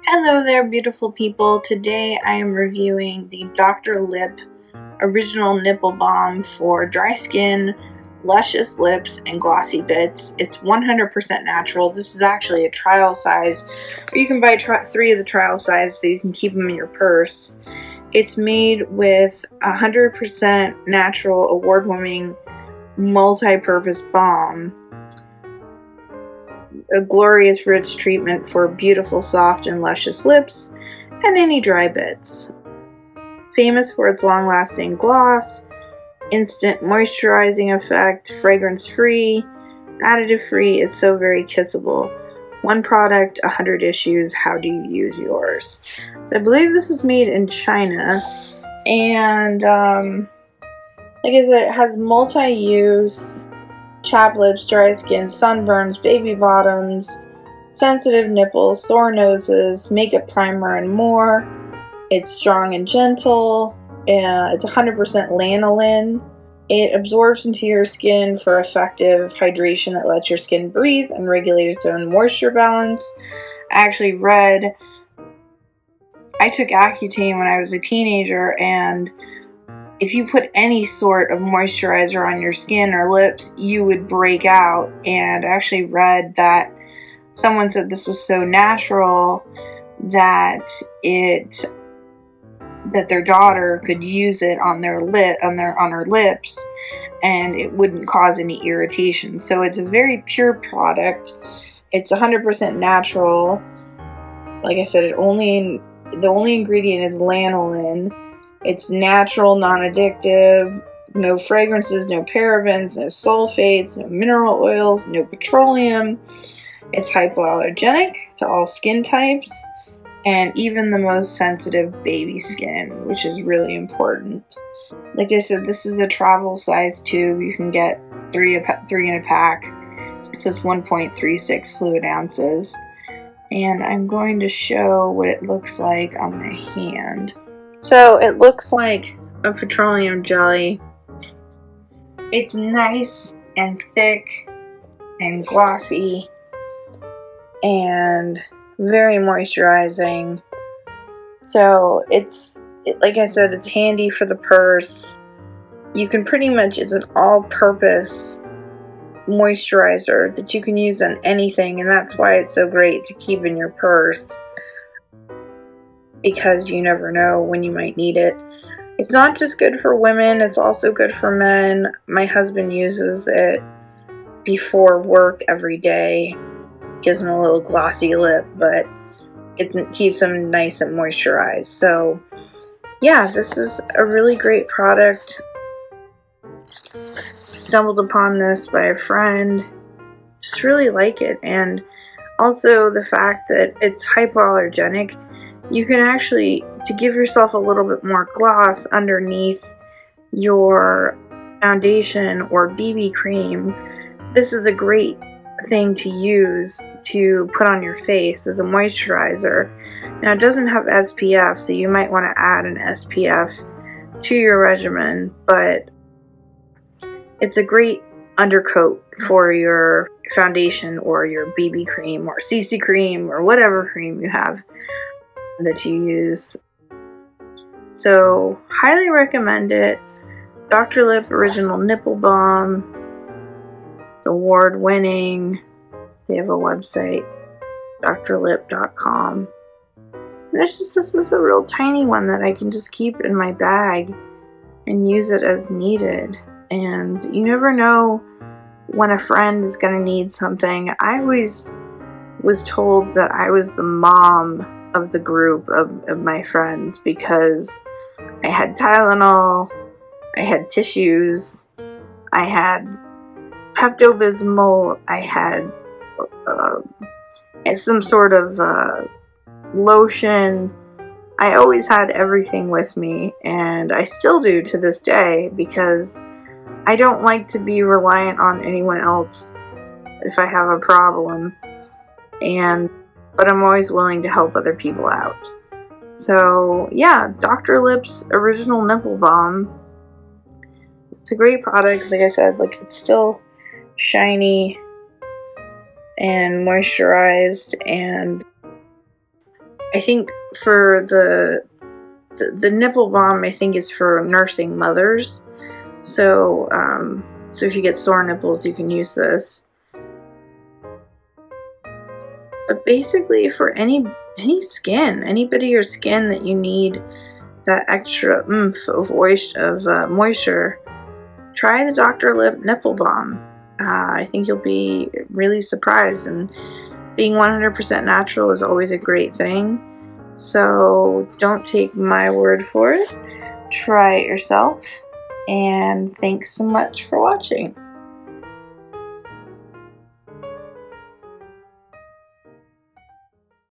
Hello there, beautiful people. Today I am reviewing the Dr. Lipp Original Nipple Balm for dry skin, luscious lips, and glossy bits. It's 100% natural. This is actually a trial size, or you can buy 3 of the trial size so you can keep them in your purse. It's made with 100% natural, award-winning, multi-purpose balm. A glorious rich treatment for beautiful, soft, and luscious lips and any dry bits. Famous for its long-lasting gloss, instant moisturizing effect, fragrance-free, additive-free, is so very kissable. One product, 100 issues. How do you use yours? So I believe this is made in China, and like I said, it has multi-use. Chapped lips, dry skin, sunburns, baby bottoms, sensitive nipples, sore noses, makeup primer, and more. It's strong and gentle. It's 100% lanolin. It absorbs into your skin for effective hydration that lets your skin breathe and regulate its own moisture balance. I took Accutane when I was a teenager, and if you put any sort of moisturizer on your skin or lips, you would break out. And I actually read that someone said this was so natural that their daughter could use it on her lips and it wouldn't cause any irritation. So it's a very pure product. It's 100% natural. Like I said, the only ingredient is lanolin. It's natural, non-addictive, no fragrances, no parabens, no sulfates, no mineral oils, no petroleum. It's hypoallergenic to all skin types, and even the most sensitive baby skin, which is really important. Like I said, this is a travel size tube. You can get 3 in a pack. So it's 1.36 fluid ounces. And I'm going to show what it looks like on my hand. So it looks like a petroleum jelly. It's nice and thick and glossy and very moisturizing. So like I said, it's handy for the purse. You can it's an all-purpose moisturizer that you can use on anything, and that's why it's so great to keep in your purse, because you never know when you might need it. It's not just good for women, it's also good for men. My husband uses it before work every day. Gives him a little glossy lip, but it keeps him nice and moisturized. So yeah, this is a really great product. Stumbled upon this by a friend. Just really like it. And also the fact that it's hypoallergenic. You can actually, to give yourself a little bit more gloss underneath your foundation or BB cream, this is a great thing to use to put on your face as a moisturizer. Now, it doesn't have SPF, so you might want to add an SPF to your regimen, but it's a great undercoat for your foundation or your BB cream or CC cream or whatever cream you have that you use. So highly recommend it. Dr. Lipp Original Nipple Balm. It's award-winning. They have a website, drlipp.com. And this is a real tiny one that I can just keep in my bag and use it as needed. And you never know when a friend is going to need something. I always was told that I was the mom of the group of my friends, because I had Tylenol, I had tissues, I had Pepto-Bismol, I had some sort of lotion. I always had everything with me, and I still do to this day, because I don't like to be reliant on anyone else if I have a problem. But I'm always willing to help other people out. So yeah, Dr. Lipp's Original Nipple Balm. It's a great product. Like I said, it's still shiny and moisturized, and I think for the nipple balm, I think is for nursing mothers. So so if you get sore nipples, you can use this. But basically, for any skin, anybody or skin that you need that extra oomph of moisture, try the Dr. Lipp Nipple Balm. I think you'll be really surprised, and being 100% natural is always a great thing. So don't take my word for it. Try it yourself, and thanks so much for watching.